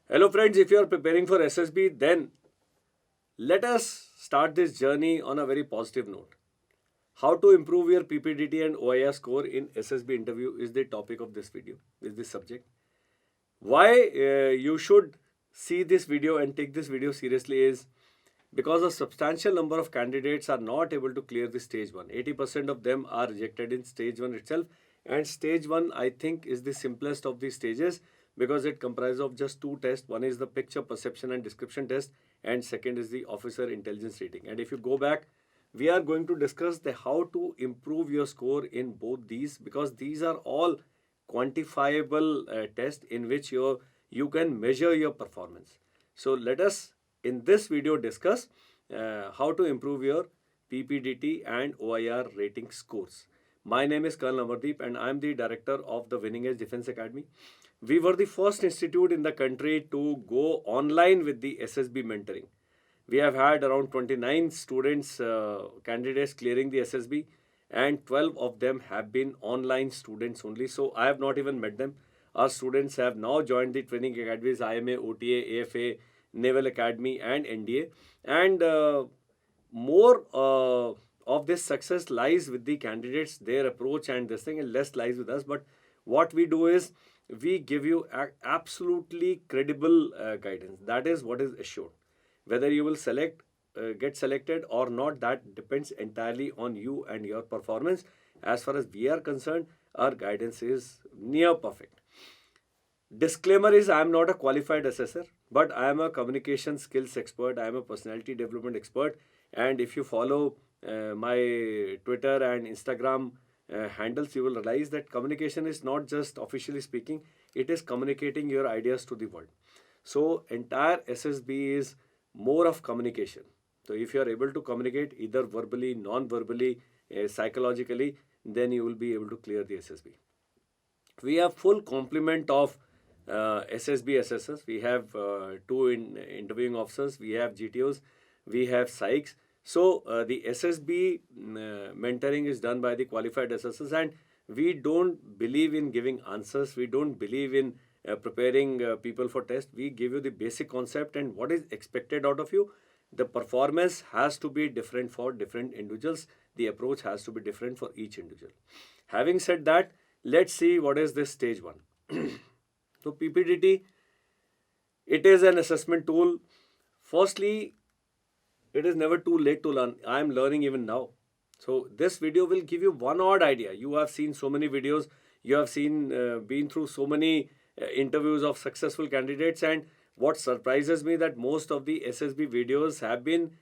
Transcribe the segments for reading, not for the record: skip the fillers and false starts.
Hello friends, if you are preparing for SSB, then let us start this journey on a very positive note. How to improve your PPDT and OIR score in SSB interview is the topic of this video, is this subject. Why you should see this video and take this video seriously is because a substantial number of candidates are not able to clear the stage 1. 80% of them are rejected in stage 1 itself, and stage 1 I think is the simplest of the stages because it comprises of just two tests. One is the picture perception and description test, and second is the officer intelligence rating. And if you go back, we are going to discuss the how to improve your score in both these, because these are all quantifiable tests in which you can measure your performance. So let us in this video discuss how to improve your PPDT and OIR rating scores. My name is Colonel Amardeep and I am the director of the Winning Edge Defense Academy. We were the first institute in the country to go online with the SSB mentoring. We have had around 29 students, candidates clearing the SSB, and 12 of them have been online students only. So I have not even met them. Our students have now joined the training academies IMA, OTA, AFA, Naval Academy, and NDA. And more of this success lies with the candidates, their approach, and this thing, and less lies with us. But what we do is we give you absolutely credible guidance. That is what is assured. Whether you will get selected or not, that depends entirely on you and your performance. As far as we are concerned, our guidance is near perfect. Disclaimer is I am not a qualified assessor, but I am a communication skills expert. I am a personality development expert. And if you follow my Twitter and Instagram handles, you will realize that communication is not just officially speaking, it is communicating your ideas to the world. So entire SSB is more of communication. So if you are able to communicate either verbally, non-verbally, psychologically, then you will be able to clear the SSB. We have full complement of SSB assessors. We have two interviewing officers. We have GTOs. We have psychs. So the SSB mentoring is done by the qualified assessors, and we don't believe in giving answers. We don't believe in preparing people for test. We give you the basic concept and what is expected out of you. The performance has to be different for different individuals. The approach has to be different for each individual. Having said that, let's see what is this stage 1. So PPDT, it is an assessment tool. Firstly, it is never too late to learn. I am learning even now. So this video will give you one odd idea. You have seen so many videos. You have been through so many interviews of successful candidates, and what surprises me that most of the SSB videos have been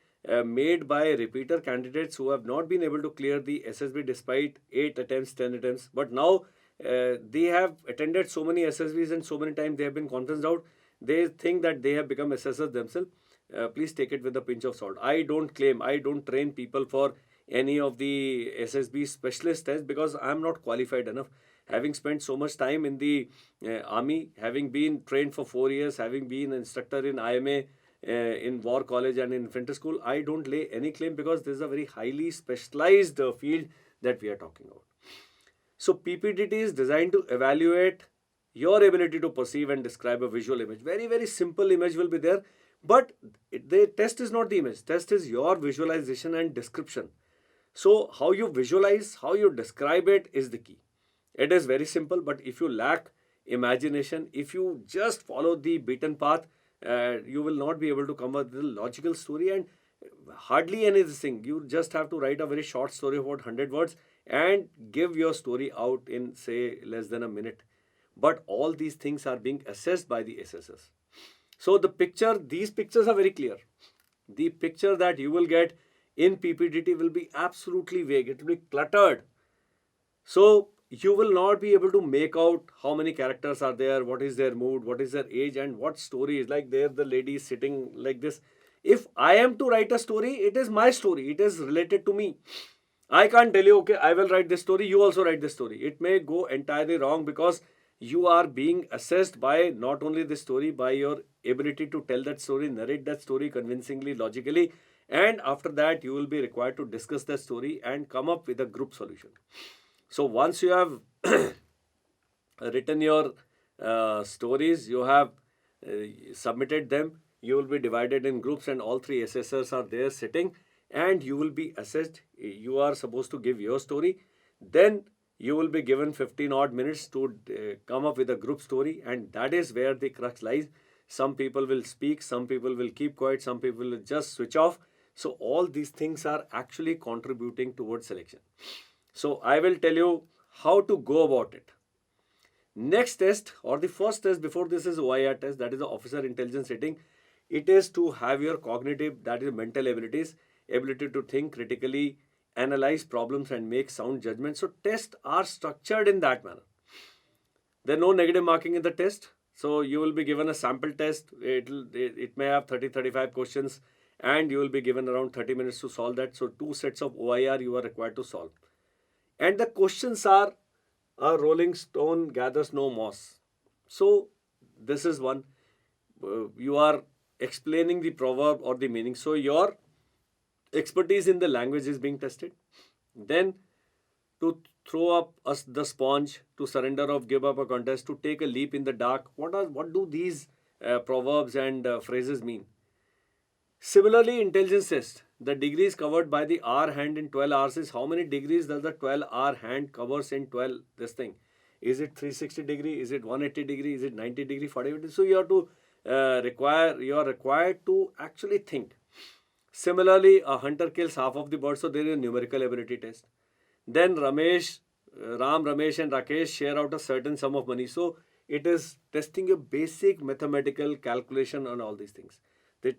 made by repeater candidates who have not been able to clear the SSB despite 8 attempts, 10 attempts. But now they have attended so many SSBs and so many times they have been conferenced out. They think that they have become assessors themselves. Please take it with a pinch of salt. I don't claim, I don't train people for any of the SSB specialist tests because I am not qualified enough. Having spent so much time in the army, having been trained for 4 years, having been an instructor in IMA, in War College and in infantry school, I don't lay any claim because this is a very highly specialized field that we are talking about. So PPDT is designed to evaluate your ability to perceive and describe a visual image. Very, very simple image will be there, but the test is not the image. Test is your visualization and description. So how you visualize, how you describe it is the key. It is very simple, but if you lack imagination, if you just follow the beaten path, you will not be able to come up with a logical story and hardly anything. You just have to write a very short story of about 100 words and give your story out in, say, less than a minute. But all these things are being assessed by the assessors. So these pictures are very clear. The picture that you will get in PPDT will be absolutely vague. It will be cluttered. So you will not be able to make out how many characters are there, what is their mood, what is their age, and what story is. Like there, the lady is sitting like this. If I am to write a story, it is my story. It is related to me. I can't tell you, okay, I will write this story, you also write this story. It may go entirely wrong because you are being assessed by not only the story, by your ability to tell that story, narrate that story convincingly, logically, and after that you will be required to discuss that story and come up with a group solution. So once you have written your stories, you have submitted them, you will be divided in groups and all three assessors are there sitting and you will be assessed. You are supposed to give your story. Then you will be given 15 odd minutes to come up with a group story, and that is where the crux lies. Some people will speak, some people will keep quiet, some people will just switch off. So all these things are actually contributing towards selection. So I will tell you how to go about it. Next test, or the first test before this, is OIR test, that is the officer intelligence rating. It is to have your cognitive, that is mental abilities, ability to think critically, analyze problems and make sound judgments. So tests are structured in that manner. There are no negative marking in the test. So you will be given a sample test. It may have 30-35 questions and you will be given around 30 minutes to solve that. So 2 sets of OIR you are required to solve. And the questions are, a rolling stone gathers no moss. So this is one. You are explaining the proverb or the meaning. So your expertise in the language is being tested. Then to throw up the sponge, to surrender or give up a contest, to take a leap in the dark. What do these proverbs and phrases mean? Similarly, intelligence test. The degrees covered by the hour hand in 12 hours is how many degrees does the 12-hour hand covers in 12 this thing? Is it 360 degree? Is it 180 degree? Is it 90 degree? 45 degree? So you have to you are required to actually think. Similarly, a hunter kills half of the bird, so there is a numerical ability test. Then Ram, Ramesh and Rakesh share out a certain sum of money. So it is testing a basic mathematical calculation on all these things. The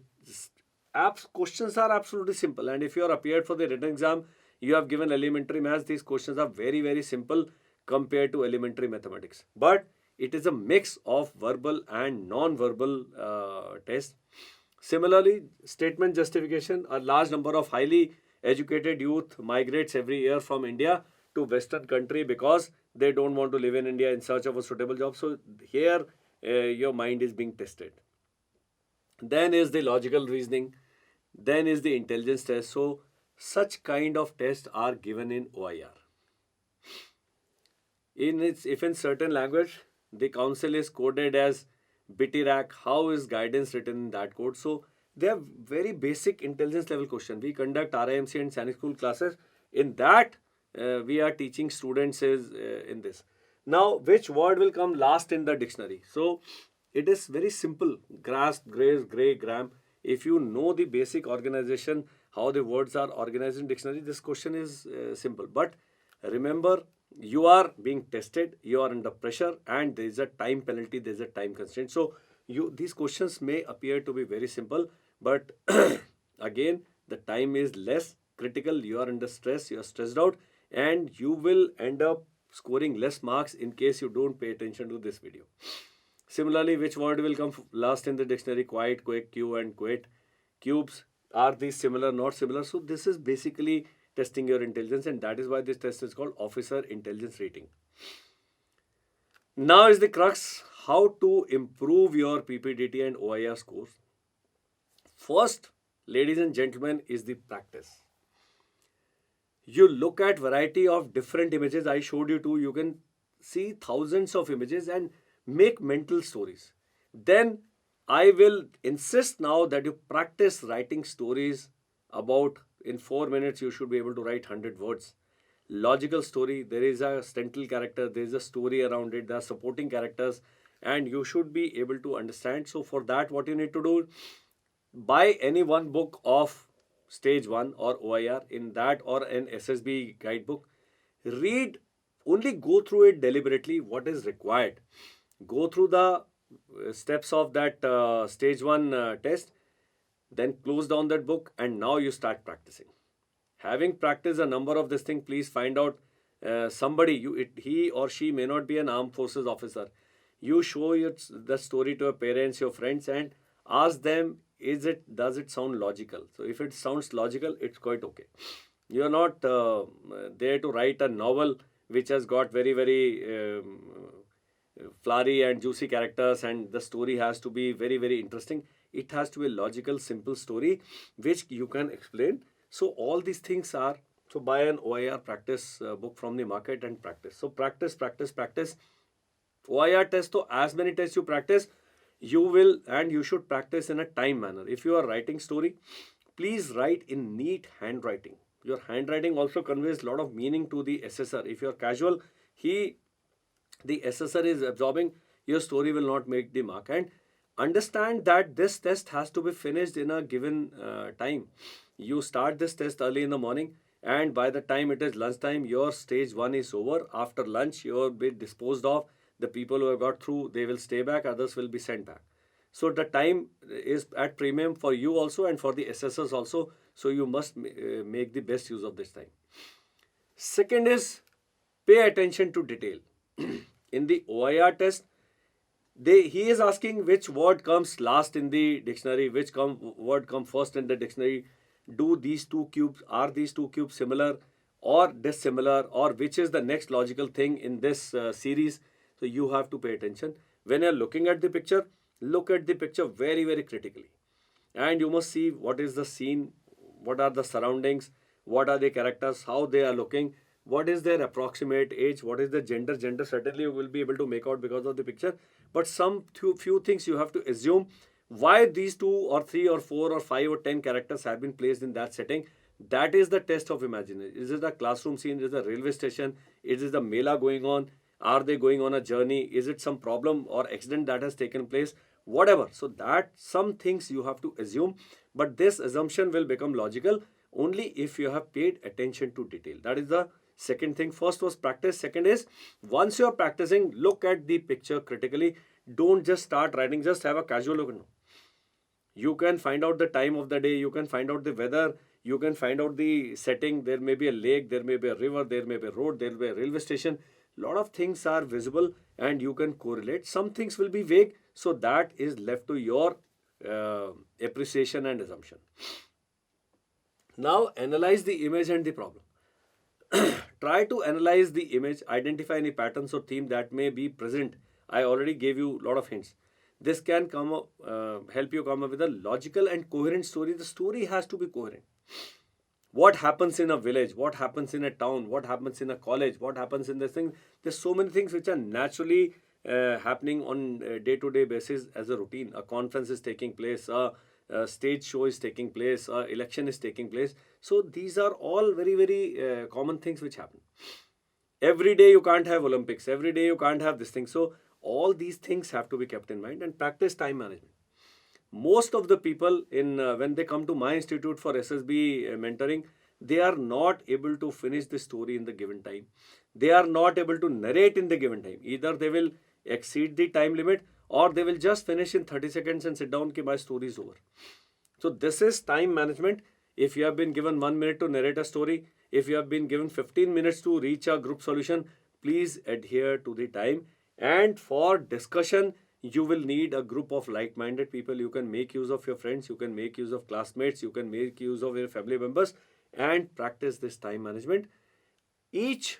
questions are absolutely simple, and if you are appeared for the written exam, you have given elementary maths, these questions are very, very simple compared to elementary mathematics. But it is a mix of verbal and non-verbal test. Similarly, statement justification. A large number of highly educated youth migrates every year from India to Western country because they don't want to live in India in search of a suitable job. So here your mind is being tested. Then is the logical reasoning. Then is the intelligence test. So such kind of tests are given in OIR. If in certain language the council is coded as BTRAC, how is guidance written in that code? So they are very basic intelligence level question. We conduct RIMC and Sanic School classes. In that, we are teaching students in this. Now, which word will come last in the dictionary? So it is very simple. Grass, grace, grey, gram. If you know the basic organization, how the words are organized in dictionary, this question is simple. But remember, you are being tested, you are under pressure, and there is a time penalty, there is a time constraint. So these questions may appear to be very simple, but again, the time is less critical. You are under stress, you are stressed out, and you will end up scoring less marks in case you don't pay attention to this video. Similarly, which word will come last in the dictionary? Quiet, quick, cue, and quit. Cubes, are these similar, not similar? So this is basically testing your intelligence, and that is why this test is called officer intelligence rating. Now is the crux, how to improve your PPDT and OIR scores. First, ladies and gentlemen, is the practice. You look at variety of different images. I showed you two. You can see thousands of images and make mental stories. Then I will insist now that you practice writing stories about, in 4 minutes you should be able to write 100 words. Logical story, there is a central character, there is a story around it, there are supporting characters, and you should be able to understand. So for that, what you need to do, buy any one book of stage 1 or OIR, in that, or an SSB guidebook. Read, only go through it deliberately, what is required. Go through the steps of that stage 1 test, then close down that book, and now you start practicing. Having practiced a number of this thing, please find out somebody, he or she may not be an armed forces officer. You show the story to your parents, your friends, and ask them, does it sound logical? So if it sounds logical, it's quite okay. You are not there to write a novel which has got very, very flowery and juicy characters, and the story has to be very, very interesting. It has to be a logical, simple story which you can explain. So all these things are, so buy an OIR practice book from the market and practice. So practice, practice, practice. OIR test, so as many tests you practice, You will, and you should practice in a time manner. If you are writing story, please write in neat handwriting. Your handwriting also conveys a lot of meaning to the assessor. If you're casual, the assessor is absorbing, your story will not make the mark. And understand that this test has to be finished in a given time. You start this test early in the morning, and by the time it is lunchtime, your stage 1 is over. After lunch, you will be disposed of. The people who have got through, they will stay back, others will be sent back. So the time is at premium for you also and for the assessors also. So you must make the best use of this time. Second is pay attention to detail. In the OIR test, he is asking which word comes last in the dictionary, which word come first in the dictionary. Are these two cubes similar or dissimilar, or which is the next logical thing in this series? So you have to pay attention. When you're looking at the picture, look at the picture very, very critically. And you must see what is the scene, what are the surroundings, what are the characters, how they are looking, what is their approximate age, what is the gender. Gender certainly you will be able to make out because of the picture. But some few things you have to assume why these 2 or 3 or 4 or 5 or 10 characters have been placed in that setting. That is the test of imagination. Is it a classroom scene? Is it a railway station? Is it a mela going on? Are they going on a journey? Is it some problem or accident that has taken place? Whatever. So that some things you have to assume, but this assumption will become logical only if you have paid attention to detail. That is the second thing. First was practice. Second is, once you are practicing, look at the picture critically. Don't just start writing, just have a casual look. No. You can find out the time of the day, you can find out the weather, you can find out the setting. There may be a lake, there may be a river, there may be a road, there may be a railway station. Lot of things are visible and you can correlate. Some things will be vague, so that is left to your appreciation and assumption. Now analyze the image and the problem. Try to analyze the image, identify any patterns or theme that may be present. I already gave you a lot of hints. This can help you come up with a logical and coherent story. The story has to be coherent. What happens in a village? What happens in a town? What happens in a college? What happens in this thing? There's so many things which are naturally happening on a day-to-day basis as a routine. A conference is taking place. A stage show is taking place. A election is taking place. So these are all very, very common things which happen. Every day you can't have Olympics. Every day you can't have this thing. So all these things have to be kept in mind, and practice time management. Most of the people when they come to my institute for SSB mentoring, they are not able to finish the story in the given time. They are not able to narrate in the given time. Either they will exceed the time limit, or they will just finish in 30 seconds and sit down कि my story is over. So this is time management. If you have been given 1 minute to narrate a story, if you have been given 15 minutes to reach a group solution, please adhere to the time. And for discussion, you will need a group of like-minded people. You can make use of your friends, you can make use of classmates, you can make use of your family members, and practice this time management. Each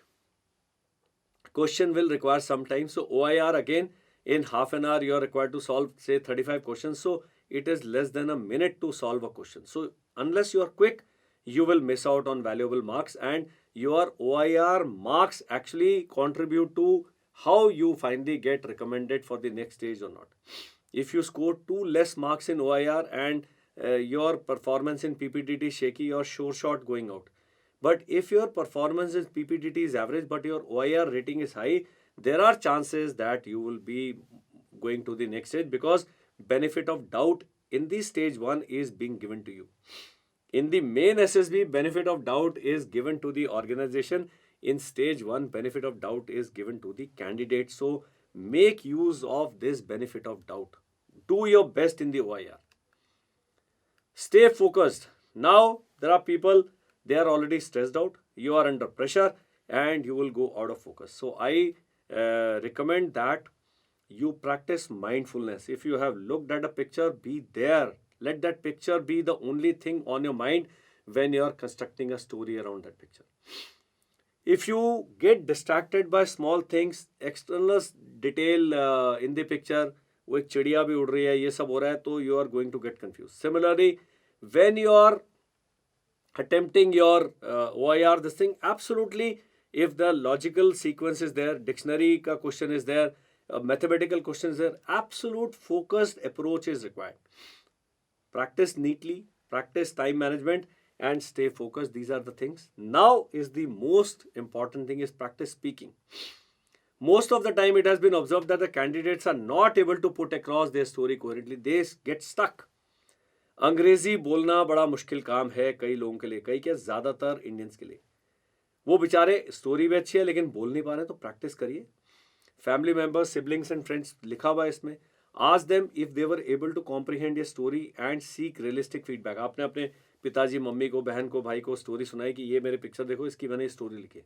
question will require some time. So OIR, again, in half an hour, you are required to solve, say, 35 questions. So it is less than a minute to solve a question. So unless you are quick, you will miss out on valuable marks, and your OIR marks actually contribute to how you finally get recommended for the next stage or not. If you score 2 less marks in OIR and your performance in PPDT is shaky, you're sure shot going out. But if your performance in PPDT is average but your OIR rating is high, there are chances that you will be going to the next stage, because benefit of doubt in the stage 1 is being given to you. In the main SSB, benefit of doubt is given to the organization. In stage 1, benefit of doubt is given to the candidate. So make use of this benefit of doubt. Do your best in the OIR. Stay focused. Now there are people, they are already stressed out. You are under pressure and you will go out of focus. So I recommend that you practice mindfulness. If you have looked at a picture, be there. Let that picture be the only thing on your mind when you are constructing a story around that picture. If you get distracted by small things, external detail in the picture, वो एक चिड़िया भी उड़ रही है, ये सब हो रहा है, तो you are going to get confused. Similarly, when you are attempting your OIR, this thing, absolutely, if the logical sequence is there, dictionary ka question is there, mathematical questions there. Absolute focused approach is required. Practice neatly, practice time management, and stay focused. These are the things. Now is the most important thing is practice speaking. Most of the time it has been observed that the candidates are not able to put across their story coherently. They get stuck. अंग्रेजी बोलना बड़ा मुश्किल काम है कई लोगों के लिए, कई क्या ज़्यादातर इंडियंस के लिए. वो बेचारे स्टोरी भी अच्छी है लेकिन बोल नहीं पा रहे, तो प्रैक्टिस करिए. Family members, siblings and friends लिखा हुआ है इसमें. Ask them if they were able to comprehend ये story and seek realistic feedback. आपने अपने पिताजी, मम्मी को, बहन को, भाई को स्टोरी सुनाई कि ये मेरे पिक्चर देखो, इसकी मैंने स्टोरी लिखी है.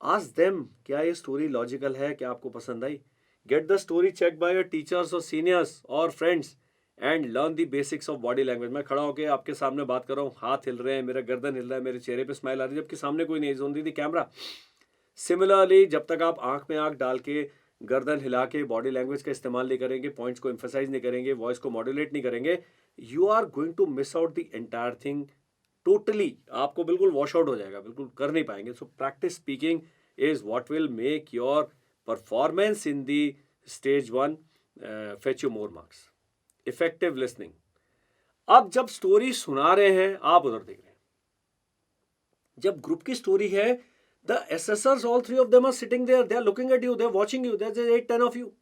आस्क देम क्या ये स्टोरी लॉजिकल है, क्या आपको पसंद आई. Get the story check by your teachers और सीनियर्स और friends and learn the basics of body language. मैं खड़ा होकर आपके सामने बात कर रहा हूँ, हाथ हिल रहे हैं, मेरा गर्दन हिल रहा है, मेरे चेहरे पे स्माइल आ रही है, जबकि सामने कोई नहीं, ओनली द कैमरा. सिमिलरली जब तक आप आंख में आंख डाल के, गर्दन हिला के बॉडी लैंग्वेज का इस्तेमाल नहीं करेंगे, पॉइंट्स को एम्फेसाइज नहीं करेंगे, वॉइस को मॉड्यूलेट नहीं करेंगे, you are going to miss out the entire thing. Totally आपको बिल्कुल वॉश आउट हो जाएगा, बिल्कुल कर नहीं पाएंगे. So practice speaking is what will make your performance in the stage 1 fetch you more marks. Effective listening. अब जब स्टोरी सुना रहे हैं, आप उधर देख रहे हैं. जब ग्रुप की स्टोरी है, the assessors, all three of them are sitting there, they are looking at you, they are watching you, there's 8-10 of you.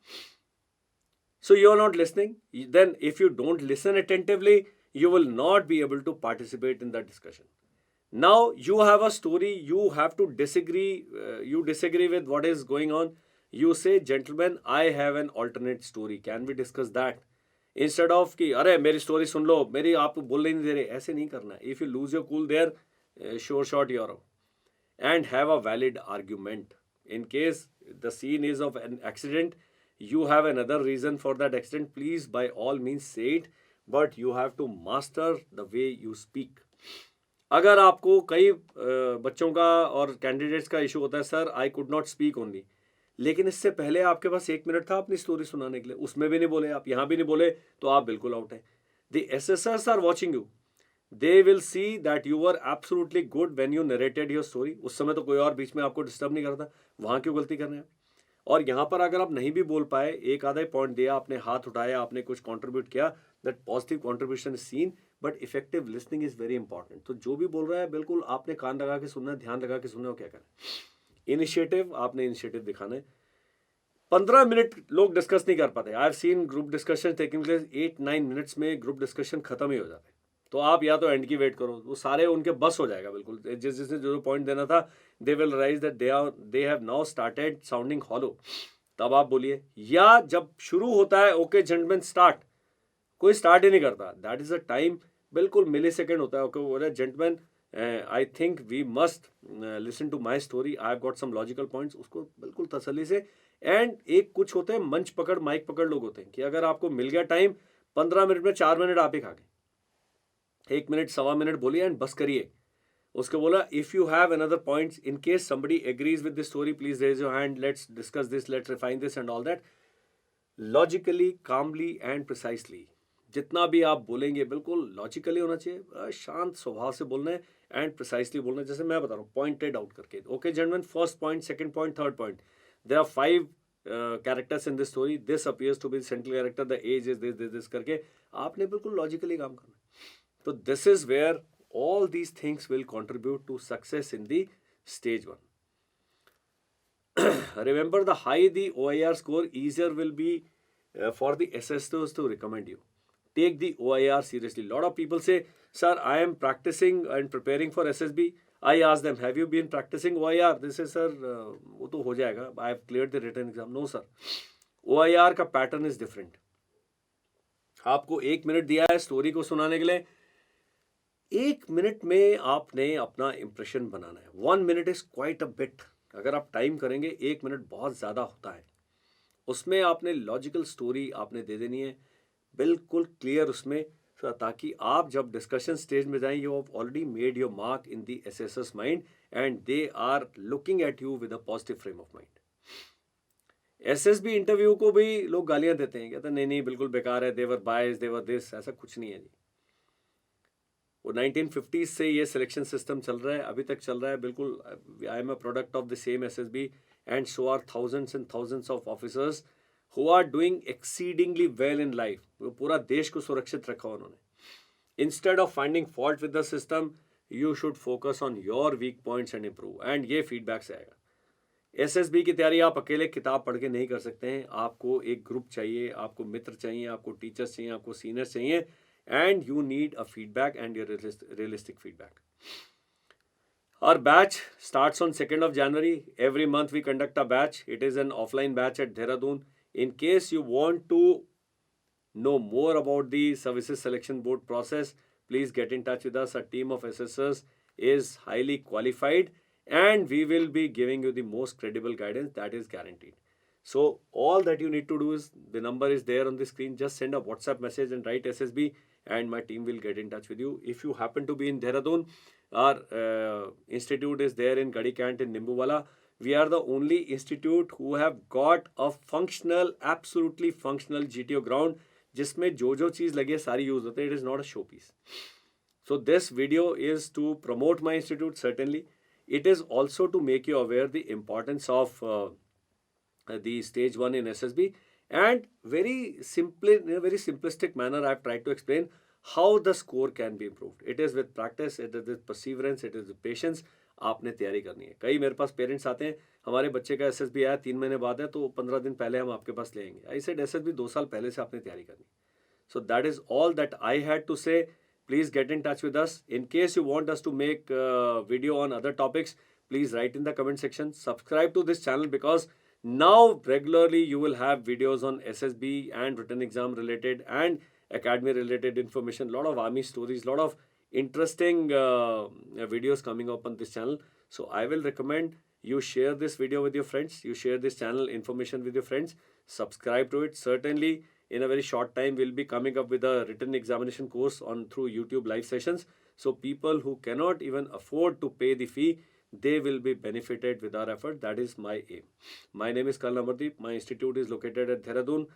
So you are not listening. Then if you don't listen attentively, you will not be able to participate in that discussion. Now you have a story, you have to disagree, you disagree with what is going on. You say, gentlemen, I have an alternate story. Can we discuss that? Instead of कि अरे मेरी story सुन लो, मेरी आप बोलने नहीं दे रहे, ऐसे नहीं करना है. If you lose your cool there, sure shot you're out. And have a valid argument. In case the scene is of an accident, you have another reason for that accident, please by all means say it, but you have to master the way you speak. अगर आपको कई बच्चों का और candidates का issue होता है, sir I could not speak only, लेकिन इससे पहले आपके पास 1 मिनट था अपनी स्टोरी सुनाने के लिए, उसमें भी नहीं बोले, आप यहाँ भी नहीं बोले, तो आप बिल्कुल आउट हैं. The assessors are watching you, they will see that you are absolutely good when you narrated your story. उस समय तो कोई और बीच में आपको डिस्टर्ब नहीं करता, वहाँ क्यों गलती कर रहे हैं. और यहाँ पर अगर आप नहीं भी बोल पाए, एक आधा पॉइंट दिया, आपने हाथ उठाया, आपने कुछ कॉन्ट्रीब्यूट किया, that positive contribution is seen, but effective listening is very important. तो जो भी बोल रहा है बिल्कुल आपने कान लगा के सुनना है, ध्यान लगा के सुनना है, क्या करें. इनिशिएटिव, आपने इनिशिएटिव दिखाना है. 15 मिनट लोग डिस्कस नहीं कर पाते. I have seen group discussion taking place 8-9 minutes में ग्रुप डिस्कशन खत्म ही हो जाते. तो आप या तो एंड की वेट करो, वो सारे उनके बस हो जाएगा बिल्कुल, जिसने जो पॉइंट देना था, they will realise that they have now started sounding hollow. तब आप बोलिए. या जब शुरू होता है, ओके जेंटलमैन स्टार्ट, कोई स्टार्ट ही नहीं करता, दैट इज अ टाइम, बिल्कुल मिली सेकेंड होता है. ओके बोल रहे gentleman, I think we must listen to my story, I have got some logical points. उसको बिल्कुल तसल्ली से. एंड एक कुछ होते हैं मंच पकड़, माइक पकड़ लोग होते हैं कि अगर आपको मिल गया टाइम 15 मिनट में 4 मिनट आप ही खा गए, 1 मिनट, सवा मिनट बोलिए एंड बस करिए. उसको बोला, if you have another points, in case somebody agrees with this story, please raise your hand, let's discuss this, let's refine this and all that. Logically, calmly and precisely. जितना भी आप बोलेंगे बिल्कुल लॉजिकली होना चाहिए, शांत स्वभाव से बोलना है एंड प्रिसाइसली बोलना है. जैसे मैं बता रहा हूँ, पॉइंटेड आउट करके. Okay gentleman, first point, second point, third point, there are 5 characters in this story, this appears to be central character, the age is this this this करके आपने बिल्कुल लॉजिकली काम करना है. तो this is where all these things will contribute to success in the stage 1. Remember, the high the OIR score, easier will be for the assessors to recommend you. Take the OIR seriously. Lot of people say, sir, I am practicing and preparing for SSB. I ask them, have you been practicing OIR? They say, sir, वो तो हो जाएगा, I have cleared the written exam. No sir, OIR का pattern is different. आपको 1 minute दिया है story को सुनाने के लिए, 1 मिनट में आपने अपना इंप्रेशन बनाना है. 1 minute is quite a bit. अगर आप टाइम करेंगे, 1 मिनट बहुत ज़्यादा होता है. उसमें आपने लॉजिकल स्टोरी आपने दे देनी है, बिल्कुल क्लियर उसमें, ताकि आप जब डिस्कशन स्टेज में जाएं, you have already made your mark in the assessors mind and they are looking at you with a positive frame of mind. SSB interview को भी लोग गालियां देते हैं, कहते हैं नहीं नहीं बिल्कुल बेकार है, देवर बायस, देवर दिस. ऐसा कुछ नहीं है जी. वो 1950s से ये सिलेक्शन सिस्टम चल रहा है, अभी तक चल रहा है बिल्कुल. I am a product of the same SSB and so are thousands and thousands of officers who are doing exceedingly well in life. वो पूरा देश को सुरक्षित रखा उन्होंने. Instead of finding fault with the system, you should focus on your weak points and improve. And ये feedback से आएगा. SSB की तैयारी आप अकेले किताब पढ़ के नहीं कर सकते हैं. आपको एक ग्रुप चाहिए, आपको मित्र चाहिए, आपको टीचर्स चाहिए, आपको सीनियर्स चाहिए, and you need a feedback and your realistic feedback. Our batch starts on 2nd of January. Every month we conduct a batch. It is an offline batch at Dehradun. In case you want to know more about the Services Selection Board process, please get in touch with us. A team of assessors is highly qualified and we will be giving you the most credible guidance, that is guaranteed. So all that you need to do is, the number is there on the screen. Just send a WhatsApp message and write SSB and my team will get in touch with you. If you happen to be in Dehradun, our institute is there in Gadi Cant in Nimbuwala. We are the only institute who have got a functional, absolutely functional GTO ground जिसमें जो चीज़ लगे सारी use होते हैं. It is not a showpiece. So this video is to promote my institute, certainly. It is also to make you aware the importance of the stage 1 in SSB, and very simply, in a very simplistic manner, I have tried to explain how the score can be improved. It is with practice, it is with perseverance, it is with patience. आपने तैयारी करनी है. कई मेरे पास parents आते हैं, हमारे बच्चे का SSB आया 3 महीने बाद है, तो 15 दिन पहले हम आपके पास ले आएंगे. आई सेड SSB 2 साल पहले से आपने तैयारी करनी. So that is all that I had to say. Please get in touch with us. In case you want us to make video on other topics, please write in the comment section. Subscribe to this channel because now regularly you will have videos on SSB and written exam related and academy related information. Lot of army stories, lot of interesting videos coming up on this channel. So I will recommend you share this video with your friends. You share this channel information with your friends. Subscribe to it. Certainly in a very short time we'll be coming up with a written examination course on through YouTube live sessions. So people who cannot even afford to pay the fee, they will be benefited with our effort. That is my aim. My name is Colonel Amardeep. My institute is located at Dehradun.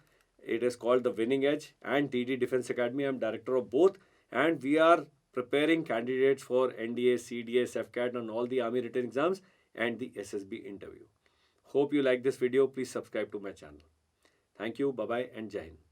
It is called the Winning Edge and DD Defense Academy. I am director of both, and we are preparing candidates for NDA, CDA, FCAT and all the army written exams and the SSB interview. Hope you like this video. Please subscribe to my channel. Thank you. Bye-bye and Jai Hind.